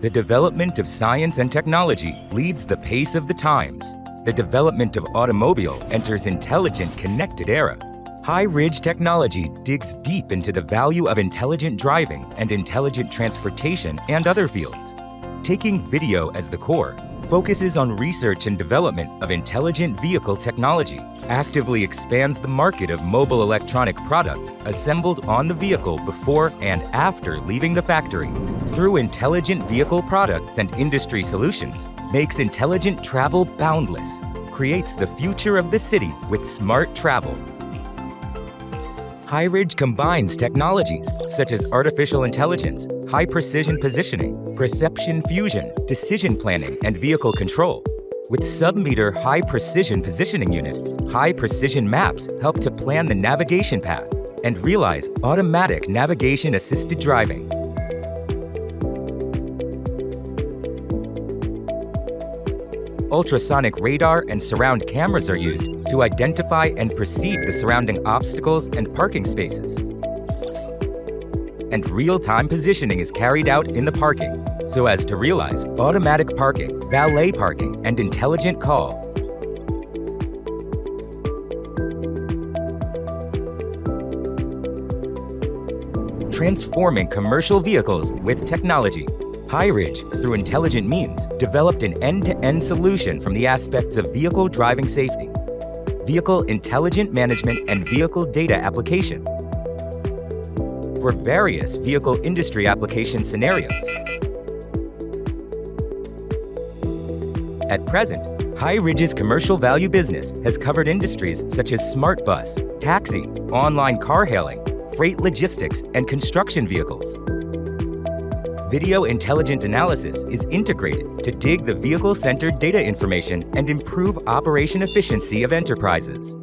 The development of science and technology leads the pace of the times. The development of automobile enters intelligent, connected era. Hirige technology digs deep into the value of intelligent driving and intelligent transportation and other fields. Taking video as the core, focuses on research and development of intelligent vehicle technology, actively expands the market of mobile electronic products assembled on the vehicle before and after leaving the factory, through intelligent vehicle products and industry solutions, makes intelligent travel boundless, creates the future of the city with smart travel. Hirige combines technologies such as artificial intelligence, high-precision positioning, perception fusion, decision planning, and vehicle control. With sub-meter high-precision positioning unit, high-precision maps help to plan the navigation path and realize automatic navigation-assisted driving. Ultrasonic radar and surround cameras are used to identify and perceive the surrounding obstacles and parking spaces. And real-time positioning is carried out in the parking so as to realize automatic parking, valet parking, and intelligent call. Transforming commercial vehicles with technology. Hirige, through intelligent means, developed an end-to-end solution from the aspects of vehicle driving safety, vehicle intelligent management, and vehicle data application for various vehicle industry application scenarios. At present, Hirige's commercial value business has covered industries such as smart bus, taxi, online car hailing, freight logistics, and construction vehicles. Video intelligent analysis is integrated to dig the vehicle-centered data information and improve operation efficiency of enterprises.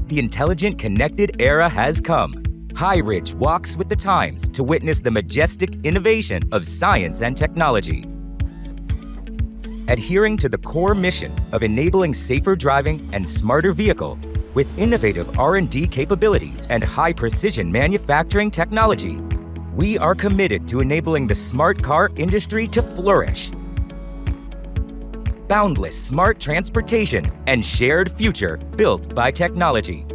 The intelligent connected era has come. Hirige walks with the times to witness the majestic innovation of science and technology. Adhering to the core mission of enabling safer driving and smarter vehicle with innovative R&D capability and high-precision manufacturing technology, we are committed to enabling the smart car industry to flourish. Boundless smart transportation and shared future built by technology.